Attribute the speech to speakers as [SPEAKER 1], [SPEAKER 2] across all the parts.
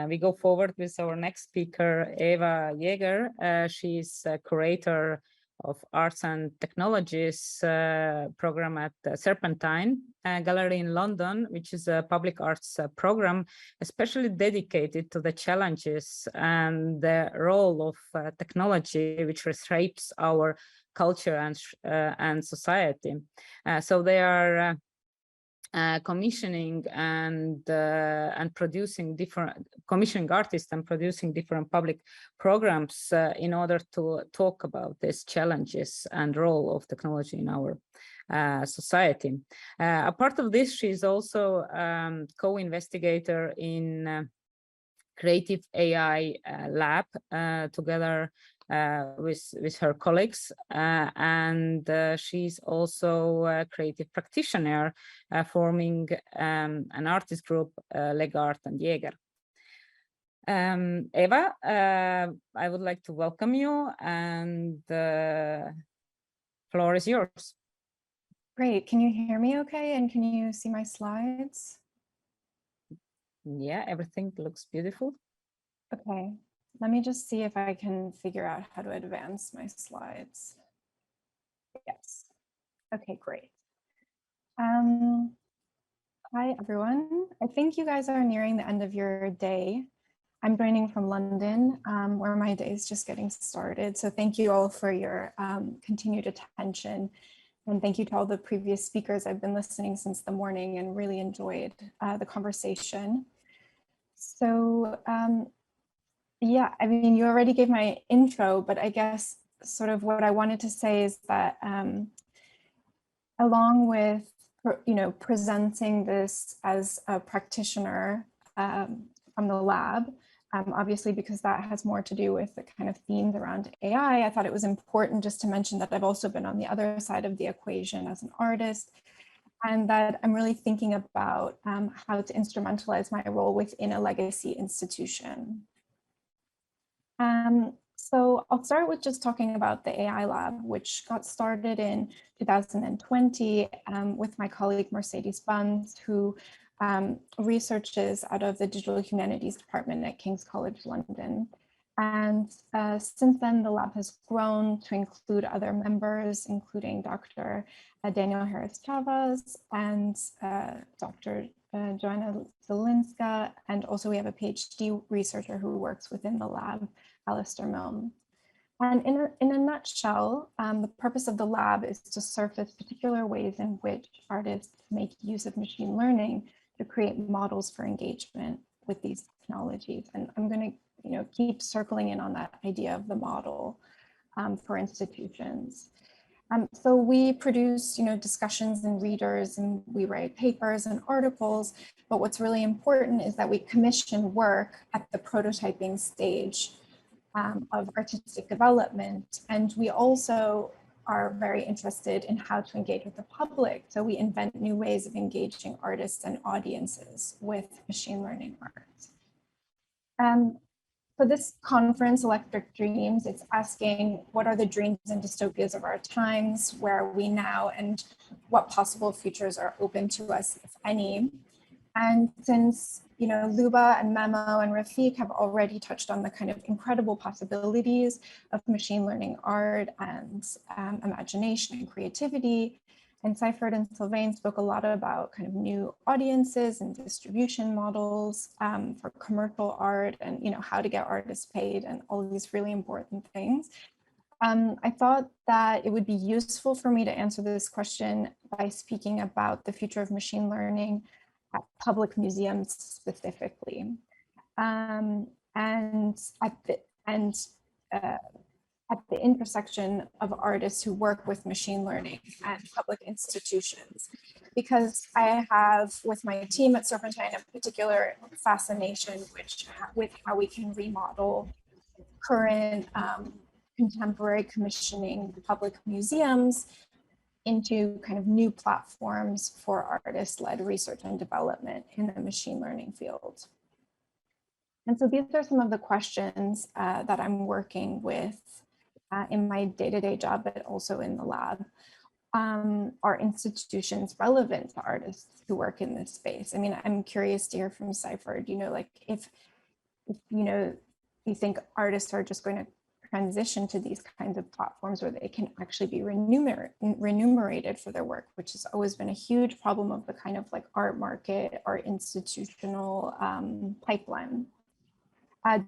[SPEAKER 1] we go forward with our next speaker, Eva Jager. She's a curator of Arts and Technologies program at Serpentine Gallery in London, which is a public arts program especially dedicated to the challenges and the role of technology, which reshapes our culture and society. So they are commissioning commissioning artists and producing different public programs in order to talk about these challenges and role of technology in our society. A part of this, she's also co-investigator in Creative AI Lab together with her colleagues, and she's also a creative practitioner forming an artist group, Legart and Jager. Eva, I would like to welcome you, and the floor is yours.
[SPEAKER 2] Great. Can you hear me okay? And can you see my slides?
[SPEAKER 1] Yeah, everything looks beautiful.
[SPEAKER 2] Okay. Let me just see if I can figure out how to advance my slides. Yes. Okay, great. Hi, everyone. I think you guys are nearing the end of your day. I'm joining from London, where my day is just getting started. So thank you all for your continued attention. And thank you to all the previous speakers. I've been listening since the morning and really enjoyed the conversation. So yeah, I mean, you already gave my intro, but I guess sort of what I wanted to say is that along with, presenting this as a practitioner from the lab, obviously because that has more to do with the kind of themes around AI, I thought it was important just to mention that I've also been on the other side of the equation as an artist, and that I'm really thinking about how to instrumentalize my role within a legacy institution. So I'll start with just talking about the AI Lab, which got started in 2020 with my colleague Mercedes Bunz, who researches out of the Digital Humanities Department at King's College London. And since then, the lab has grown to include other members, including Dr. Daniel Harris-Chavez and Dr. Joanna Zelinska, and also we have a PhD researcher who works within the lab, Alistair Milne. And in a nutshell, the purpose of the lab is to surface particular ways in which artists make use of machine learning to create models for engagement with these technologies. And I'm going to keep circling in on that idea of the model for institutions. So we produce, discussions and readers, and we write papers and articles. But what's really important is that we commission work at the prototyping stage of artistic development. And we also are very interested in how to engage with the public. So we invent new ways of engaging artists and audiences with machine learning art. So this conference, Electric Dreams, it's asking what are the dreams and dystopias of our times, where are we now, and what possible futures are open to us, if any. And since Luba and Memo and Rafiq have already touched on the kind of incredible possibilities of machine learning art and imagination and creativity, and Seifert and Sylvain spoke a lot about kind of new audiences and distribution models for commercial art and how to get artists paid and all of these really important things. I thought that it would be useful for me to answer this question by speaking about the future of machine learning at public museums specifically, and at the intersection of artists who work with machine learning and public institutions, because I have with my team at Serpentine a particular fascination with how we can remodel current contemporary commissioning public museums into kind of new platforms for artist-led research and development in the machine learning field. And so these are some of the questions that I'm working with in my day-to-day job, but also in the lab. Are institutions relevant to artists who work in this space? I mean, I'm curious to hear from Seifert, like if if, you think artists are just going to transition to these kinds of platforms where they can actually be remunerated for their work, which has always been a huge problem of the kind of like art market or institutional pipeline.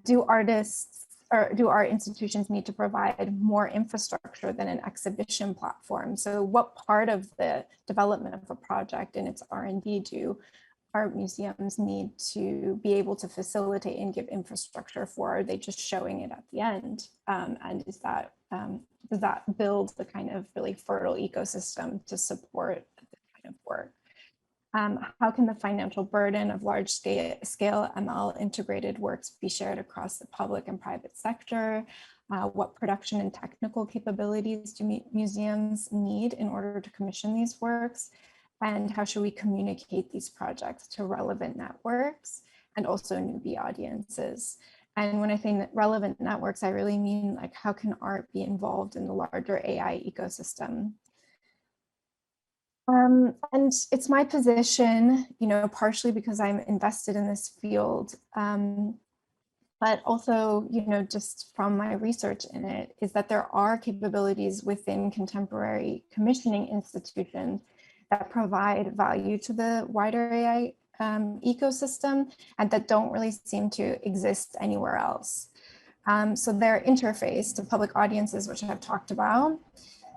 [SPEAKER 2] Do artists or do art institutions need to provide more infrastructure than an exhibition platform? So what part of the development of a project and its R&D do art museums need to be able to facilitate and give infrastructure for? Are they just showing it at the end? And is that, does that build the kind of really fertile ecosystem to support this kind of work? How can the financial burden of large scale ML integrated works be shared across the public and private sector? What production and technical capabilities do museums need in order to commission these works? And how should we communicate these projects to relevant networks and also newbie audiences? And when I say relevant networks, I really mean like, how can art be involved in the larger AI ecosystem? And it's my position, partially because I'm invested in this field, but also, just from my research in it, is that there are capabilities within contemporary commissioning institutions that provide value to the wider AI ecosystem and that don't really seem to exist anywhere else. So their interface to public audiences, which I've talked about,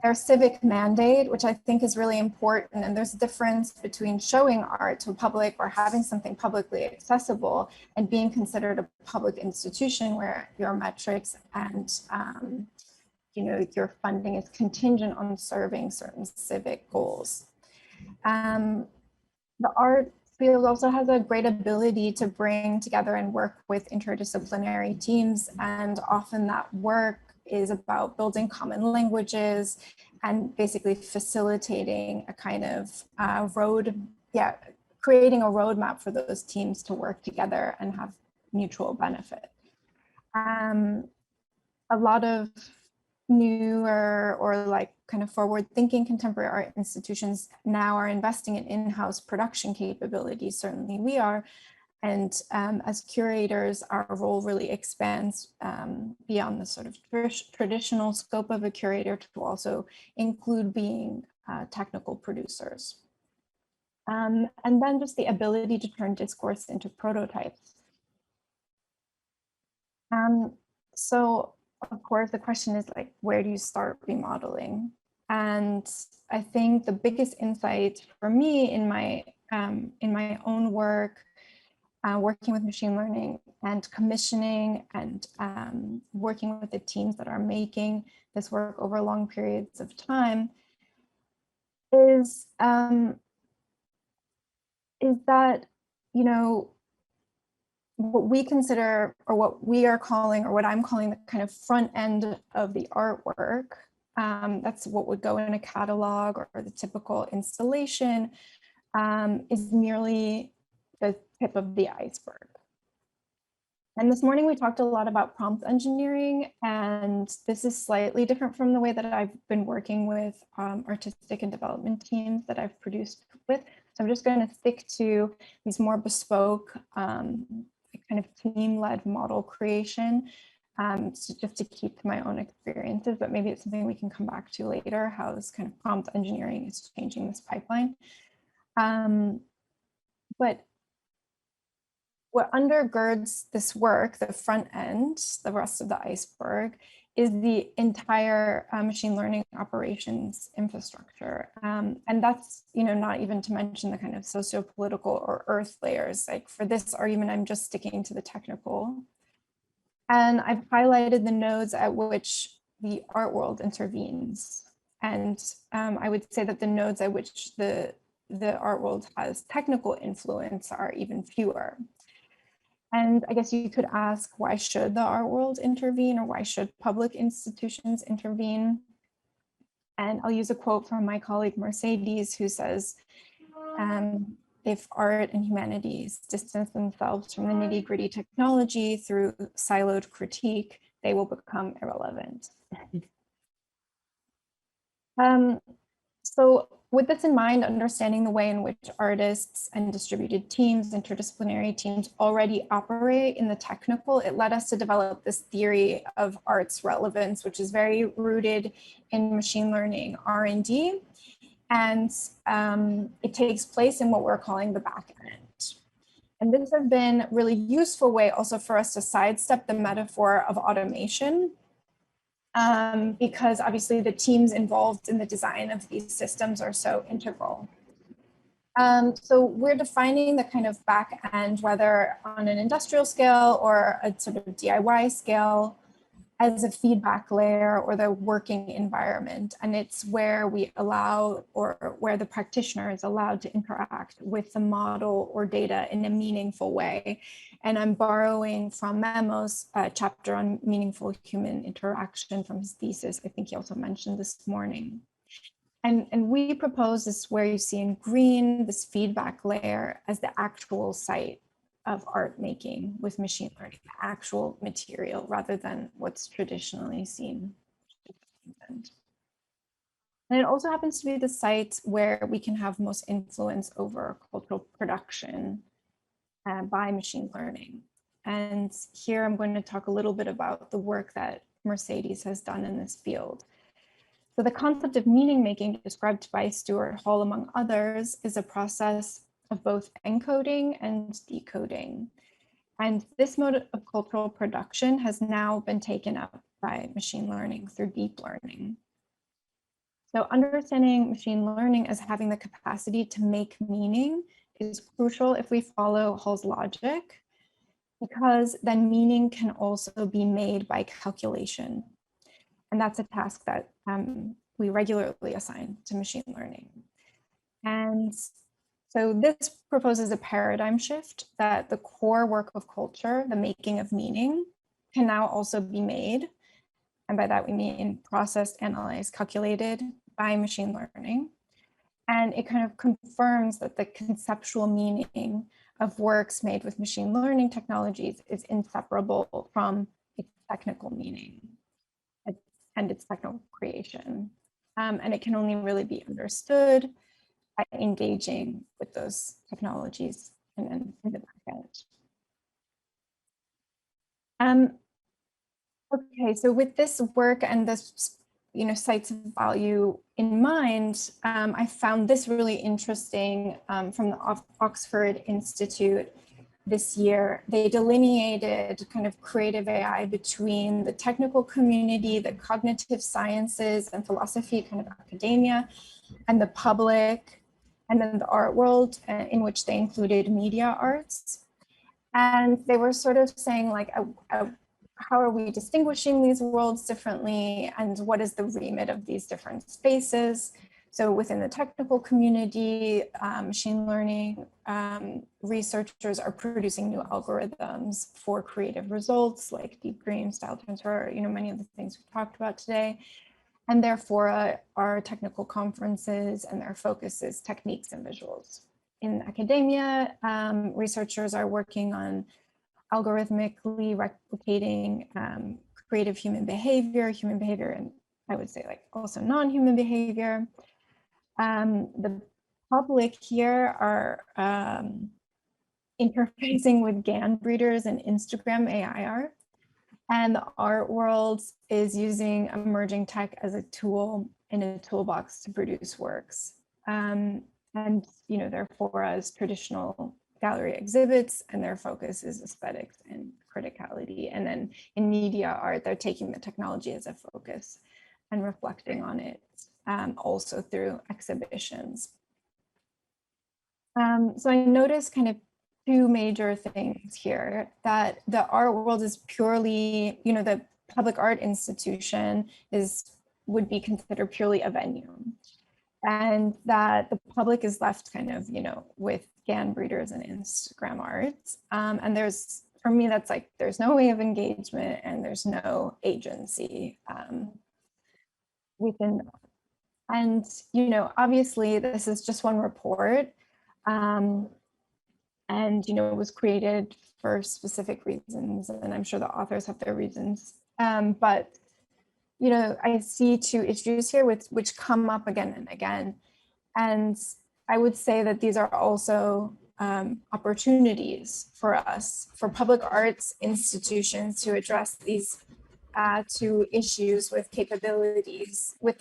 [SPEAKER 2] their civic mandate, which I think is really important. And there's a difference between showing art to a public or having something publicly accessible and being considered a public institution where your metrics and your funding is contingent on serving certain civic goals. The art field also has a great ability to bring together and work with interdisciplinary teams, and often that work is about building common languages and basically facilitating a kind of creating a roadmap for those teams to work together and have mutual benefit. A lot of newer or like kind of forward-thinking contemporary art institutions now are investing in in-house production capabilities. Certainly we are. And as curators, our role really expands beyond the sort of traditional scope of a curator to also include being technical producers. And then just the ability to turn discourse into prototypes. So of course, the question is like, where do you start remodeling? And I think the biggest insight for me in my own work, working with machine learning and commissioning and working with the teams that are making this work over long periods of time is that, what we consider or what we are calling or what I'm calling the kind of front end of the artwork, that's what would go in a catalog or the typical installation, is merely the tip of the iceberg. And this morning we talked a lot about prompt engineering, and this is slightly different from the way that I've been working with artistic and development teams that I've produced with. So I'm just going to stick to these more bespoke kind of team-led model creation, so just to keep to my own experiences, but maybe it's something we can come back to later, how this kind of prompt engineering is changing this pipeline. But what undergirds this work, the front end, the rest of the iceberg, is the entire machine learning operations infrastructure. And that's, not even to mention the kind of socio-political or earth layers. Like for this argument, I'm just sticking to the technical. And I've highlighted the nodes at which the art world intervenes. And I would say that the nodes at which the art world has technical influence are even fewer. And I guess you could ask, why should the art world intervene, or why should public institutions intervene? And I'll use a quote from my colleague Mercedes, who says, if art and humanities distance themselves from the nitty-gritty technology through siloed critique, they will become irrelevant. So with this in mind, understanding the way in which artists and distributed teams, interdisciplinary teams already operate in the technical, it led us to develop this theory of art's relevance, which is very rooted in machine learning R&D. And it takes place in what we're calling the back end. And this has been a really useful way also for us to sidestep the metaphor of automation, because obviously the teams involved in the design of these systems are so integral. So we're defining the kind of back end, whether on an industrial scale or a sort of DIY scale, as a feedback layer or the working environment. And it's where we allow, or where the practitioner is allowed to interact with the model or data in a meaningful way. And I'm borrowing from Memo's chapter on meaningful human interaction from his thesis. I think he also mentioned this morning. And we propose this where you see in green, this feedback layer as the actual site of art making with machine learning, actual material rather than what's traditionally seen. And it also happens to be the site where we can have most influence over cultural production by machine learning. And here I'm going to talk a little bit about the work that Mercedes has done in this field. So the concept of meaning making described by Stuart Hall, among others, is a process of both encoding and decoding. And this mode of cultural production has now been taken up by machine learning through deep learning. So understanding machine learning as having the capacity to make meaning is crucial if we follow Hall's logic, because then meaning can also be made by calculation. And that's a task that we regularly assign to machine learning. And so this proposes a paradigm shift that the core work of culture, the making of meaning, can now also be made. And by that we mean processed, analyzed, calculated by machine learning. And it kind of confirms that the conceptual meaning of works made with machine learning technologies is inseparable from its technical meaning and its technical creation. And it can only really be understood by engaging with those technologies and then in the back end. Okay, so with this work and this, sites of value in mind, I found this really interesting from the Oxford Institute this year. They delineated kind of creative AI between the technical community, the cognitive sciences and philosophy, kind of academia, and the public, and then the art world, in which they included media arts. And they were sort of saying like, how are we distinguishing these worlds differently, and what is the remit of these different spaces? So within the technical community, machine learning researchers are producing new algorithms for creative results like deep dream, style transfer, many of the things we talked about today. And therefore our technical conferences and their focus is techniques and visuals. In academia, researchers are working on algorithmically replicating creative human behavior, and I would say like also non-human behavior. The public here are interfacing with GAN breeders and Instagram AI art. And the art world is using emerging tech as a tool in a toolbox to produce works. And therefore as traditional gallery exhibits, and their focus is aesthetics and criticality. And then in media art, they're taking the technology as a focus and reflecting on it also through exhibitions. So I noticed kind of two major things here, that the art world is purely, the public art institution would be considered purely a venue. And that the public is left kind of, with GAN breeders and Instagram arts. And for me, that's like, there's no way of engagement and there's no agency within that. And, obviously this is just one report. And, it was created for specific reasons, and I'm sure the authors have their reasons. But I see two issues here which come up again and again. And I would say that these are also opportunities for us, for public arts institutions, to address these two issues with the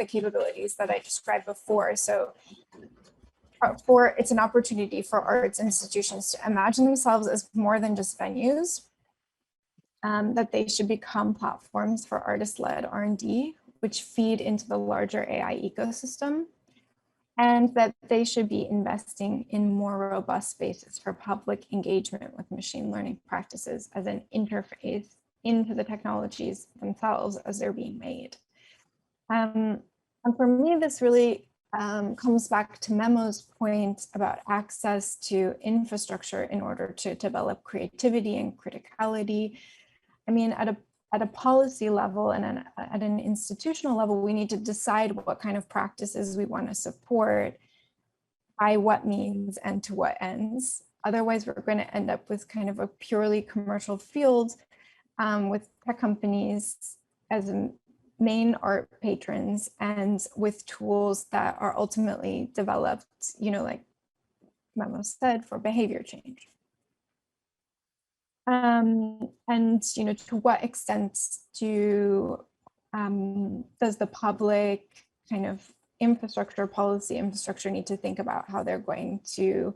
[SPEAKER 2] capabilities that I described before. So it's an opportunity for arts institutions to imagine themselves as more than just venues, that they should become platforms for artist-led R&D, which feed into the larger AI ecosystem, and that they should be investing in more robust spaces for public engagement with machine learning practices as an interface into the technologies themselves as they're being made. And for me, this really comes back to Memo's point about access to infrastructure in order to develop creativity and criticality. I mean, at a policy level and at an institutional level, we need to decide what kind of practices we want to support, by what means, and to what ends. Otherwise, we're going to end up with kind of a purely commercial field with tech companies as main art patrons and with tools that are ultimately developed, like Memo said, for behavior change. And, to what extent does the public kind of policy infrastructure need to think about how they're going to,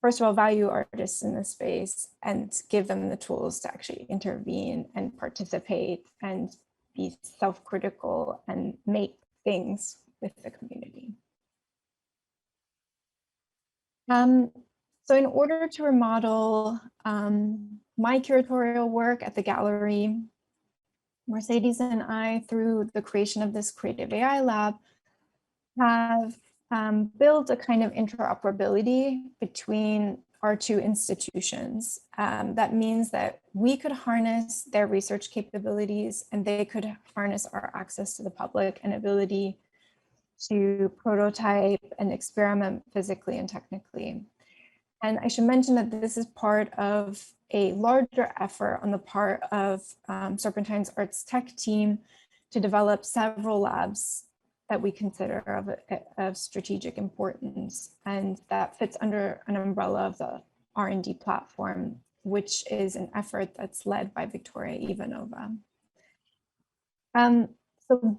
[SPEAKER 2] first of all, value artists in this space and give them the tools to actually intervene and participate and be self-critical and make things with the community. So in order to remodel my curatorial work at the gallery, Mercedes and I, through the creation of this creative AI lab, have built a kind of interoperability between our two institutions. That means that we could harness their research capabilities and they could harness our access to the public and ability to prototype and experiment physically and technically. And I should mention that this is part of a larger effort on the part of Serpentine's arts tech team to develop several labs that we consider of strategic importance, and that fits under an umbrella of the R&D platform, which is an effort that's led by Victoria Ivanova. So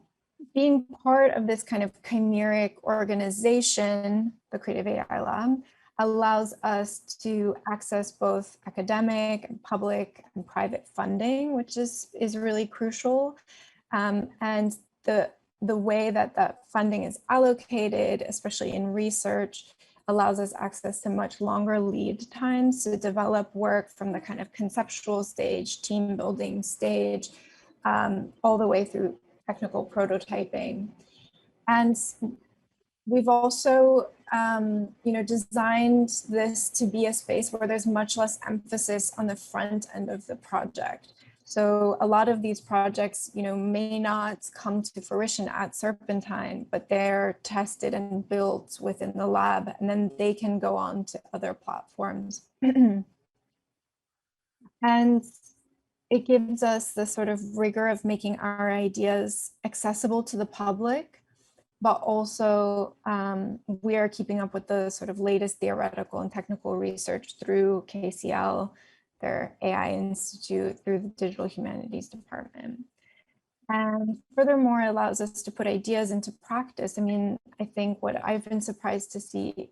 [SPEAKER 2] being part of this kind of chimeric organization, the Creative AI Lab, allows us to access both academic and public and private funding, which is really crucial. And the way that that funding is allocated, especially in research, allows us access to much longer lead times to develop work from the kind of conceptual stage, team building stage, all the way through technical prototyping. And we've also, designed this to be a space where there's much less emphasis on the front end of the project. So a lot of these projects, may not come to fruition at Serpentine, but they're tested and built within the lab, and then they can go on to other platforms. And it gives us the sort of rigor of making our ideas accessible to the public, but also we are keeping up with the sort of latest theoretical and technical research through KCL, their AI Institute, through the Digital Humanities Department. And furthermore, it allows us to put ideas into practice. I mean, I think what I've been surprised to see,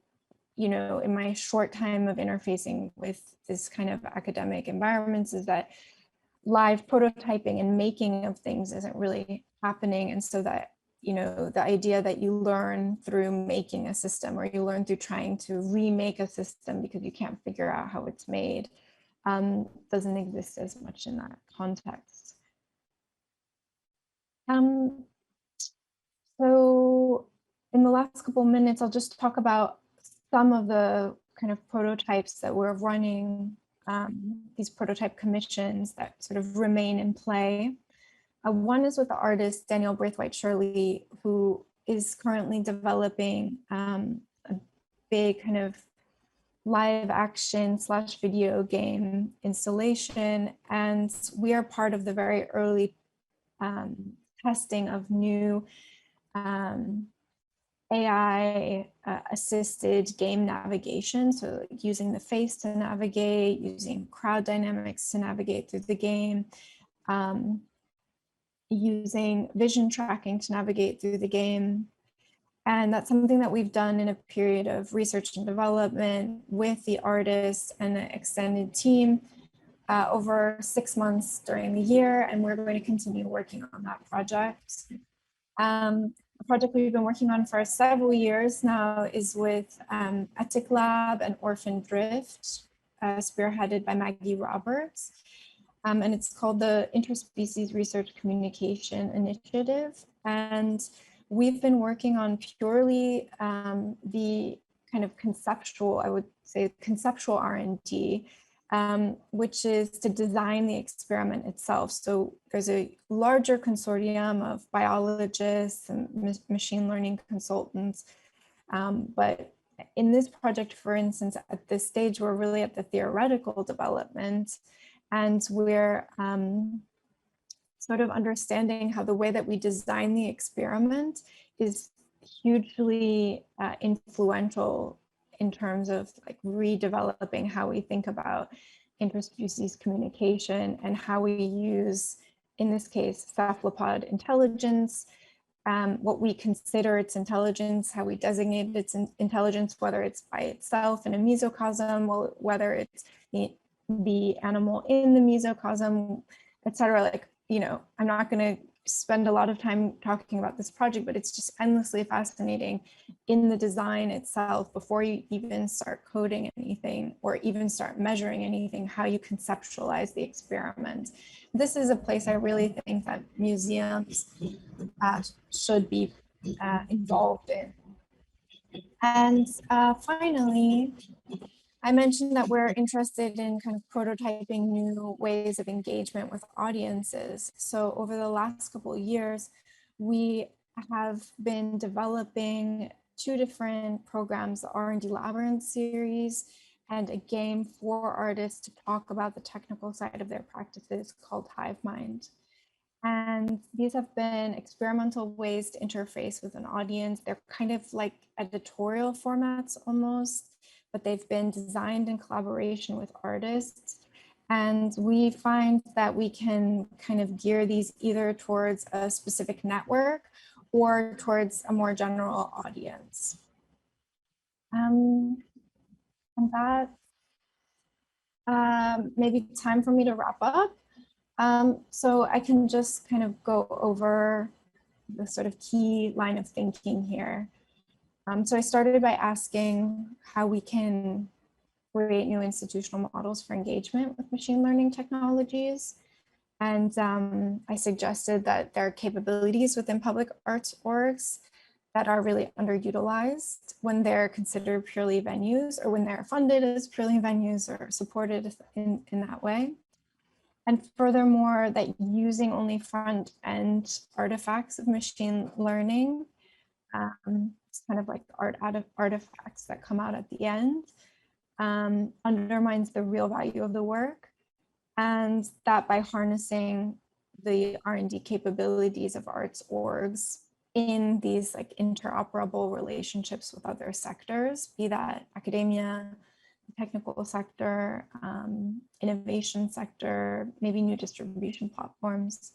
[SPEAKER 2] in my short time of interfacing with this kind of academic environments is that live prototyping and making of things isn't really happening. And so that, the idea that you learn through making a system, or you learn through trying to remake a system because you can't figure out how it's made, doesn't exist as much in that context. So in the last couple of minutes, I'll just talk about some of the kind of prototypes that we're running, these prototype commissions that sort of remain in play. One is with the artist Danielle Braithwaite-Shirley, who is currently developing a big kind of live action / video game installation. And we are part of the very early testing of new AI assisted game navigation, so using the face to navigate, using crowd dynamics to navigate through the game, using vision tracking to navigate through the game. And that's something that we've done in a period of research and development with the artists and the extended team over 6 months during the year. And we're going to continue working on that project. A project we've been working on for several years now is with Ethic Lab and Orphan Drift, spearheaded by Maggie Roberts. And it's called the Interspecies Research Communication Initiative. And we've been working on purely the kind of conceptual, I would say conceptual R&D, which is to design the experiment itself. So there's a larger consortium of biologists and machine learning consultants. But in this project, for instance, at this stage, we're really at the theoretical development, and we're sort of understanding how the way that we design the experiment is hugely influential in terms of like redeveloping how we think about interspecies communication and how we use, in this case, cephalopod intelligence, what we consider its intelligence, how we designate its intelligence, whether it's by itself in a mesocosm, whether it's the animal in the mesocosm, etc. Like, you know, I'm not going to spend a lot of time talking about this project, but it's just endlessly fascinating in the design itself before you even start coding anything or even start measuring anything, how you conceptualize the experiment. This is a place I really think that museums should be involved in. And finally, I mentioned that we're interested in kind of prototyping new ways of engagement with audiences. So over the last couple of years, we have been developing 2 different programs, the R&D Labyrinth series and a game for artists to talk about the technical side of their practices called Hive Mind. And these have been experimental ways to interface with an audience. They're kind of like editorial formats almost, but they've been designed in collaboration with artists. And we find that we can kind of gear these either towards a specific network or towards a more general audience. And that maybe time for me to wrap up. So I can just kind of go over the sort of key line of thinking here. So I started by asking how we can create new institutional models for engagement with machine learning technologies. And I suggested that there are capabilities within public arts orgs that are really underutilized when they're considered purely venues or when they're funded as purely venues or supported in that way. And furthermore, that using only front-end artifacts of machine learning, it's kind of like art artifacts that come out at the end, undermines the real value of the work. And that by harnessing the R&D capabilities of arts orgs in these like interoperable relationships with other sectors, be that academia, technical sector, innovation sector, maybe new distribution platforms.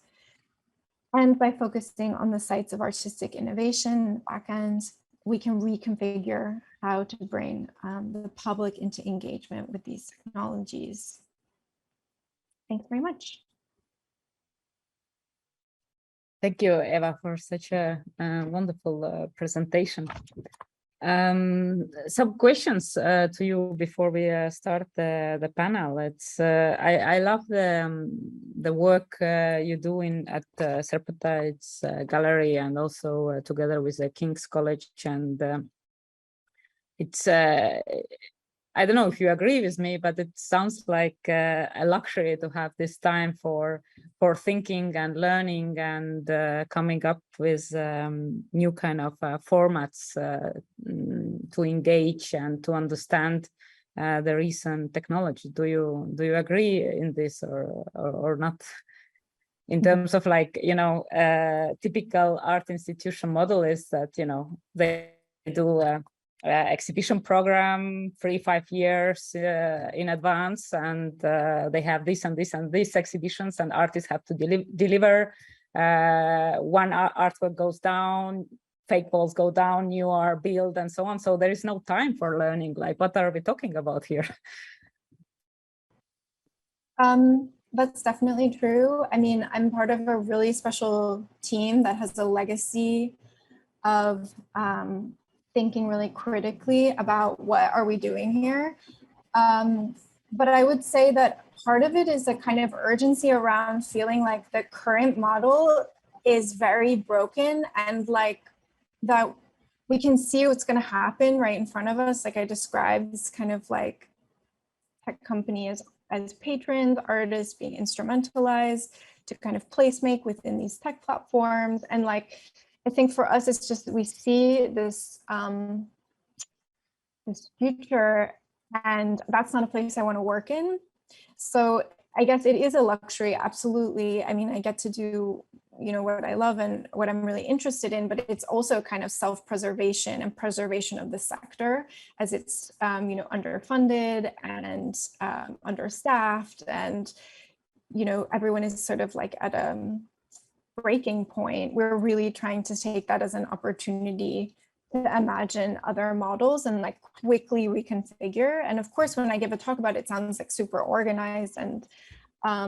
[SPEAKER 2] And by focusing on the sites of artistic innovation, backend, we can reconfigure how to bring the public into engagement with these technologies. Thanks very much.
[SPEAKER 1] Thank you, Eva, for such a wonderful presentation. Some questions to you before we start the panel. It's I love the work you do at Serpentide's gallery and also together with the King's College, and it's I don't know if you agree with me, but it sounds like a luxury to have this time for thinking and learning and coming up with new kind of formats to engage and to understand the recent technology. Do you agree in this or not? In terms of like, you know, typical art institution model is that, you know, they do a exhibition program 3-5 years in advance, and they have this and this and this exhibitions, and artists have to deliver. One artwork goes down, fake walls go down, new are built, and so on. So there is no time for learning. Like, what are we talking about here?
[SPEAKER 2] That's definitely true. I mean, I'm part of a really special team that has a legacy of thinking really critically about what are we doing here. But I would say that part of it is a kind of urgency around feeling like the current model is very broken, and like that we can see what's going to happen right in front of us. Like I described, this kind of like tech company as patrons, artists being instrumentalized to kind of placemake within these tech platforms. And like, I think for us, it's just that we see this, this future, and that's not a place I want to work in. So I guess it is a luxury, absolutely. I mean, I get to do, you know, what I love and what I'm really interested in, but it's also kind of self-preservation and preservation of the sector as it's, you know, underfunded and understaffed, and, you know, everyone is sort of like at a breaking point. We're really trying to take that as an opportunity to imagine other models and like quickly reconfigure. And of course, when I give a talk about it, it sounds like super organized and I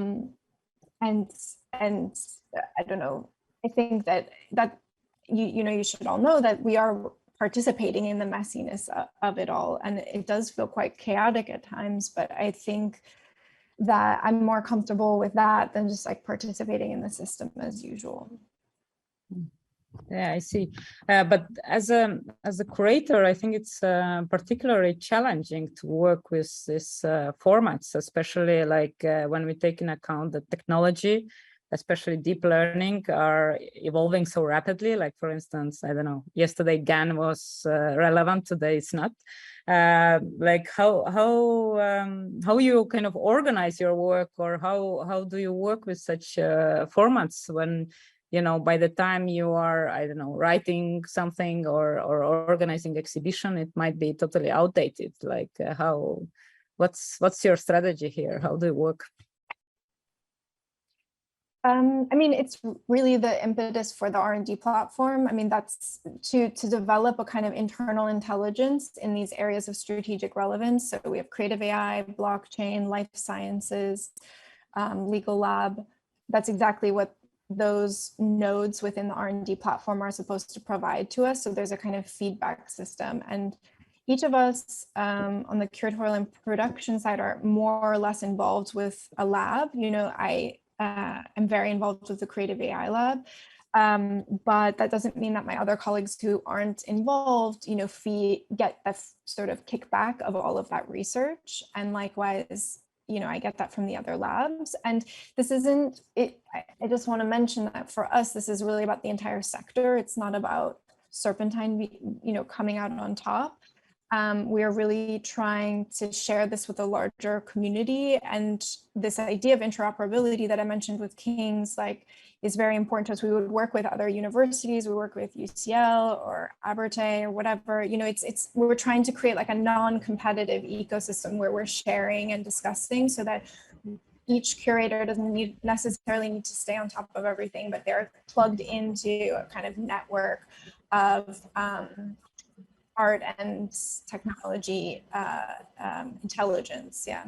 [SPEAKER 2] don't know. I think that you know, you should all know that we are participating in the messiness of it all, and it does feel quite chaotic at times. But I think that I'm more comfortable with that than just like participating in the system as usual.
[SPEAKER 1] Yeah, I see. But as a curator, I think it's particularly challenging to work with these formats, especially like when we take into account the technology, especially deep learning, are evolving so rapidly. Like, for instance, I don't know, yesterday GAN was relevant, today it's not. Like how you kind of organize your work, or how do you work with such formats when, you know, by the time you are, I don't know, writing something or organizing exhibition, it might be totally outdated. Like what's your strategy here? How do you work?
[SPEAKER 2] I mean, it's really the impetus for the R&D platform. I mean, that's to develop a kind of internal intelligence in these areas of strategic relevance. So we have creative AI, blockchain, life sciences, legal lab. That's exactly what those nodes within the R&D platform are supposed to provide to us. So there's a kind of feedback system, and each of us on the curatorial and production side are more or less involved with a lab. You know, I'm very involved with the creative AI lab, but that doesn't mean that my other colleagues who aren't involved, you know, get a sort of kickback of all of that research. And likewise, you know, I get that from the other labs. And this isn't it. I just want to mention that for us, this is really about the entire sector. It's not about Serpentine, you know, coming out on top. We are really trying to share this with a larger community, and this idea of interoperability that I mentioned with King's like is very important to us. We would work with other universities, we work with UCL or Abertay or whatever. You know, we're trying to create like a non-competitive ecosystem where we're sharing and discussing, so that each curator doesn't necessarily need to stay on top of everything, but they're plugged into a kind of network of art and technology intelligence. Yeah.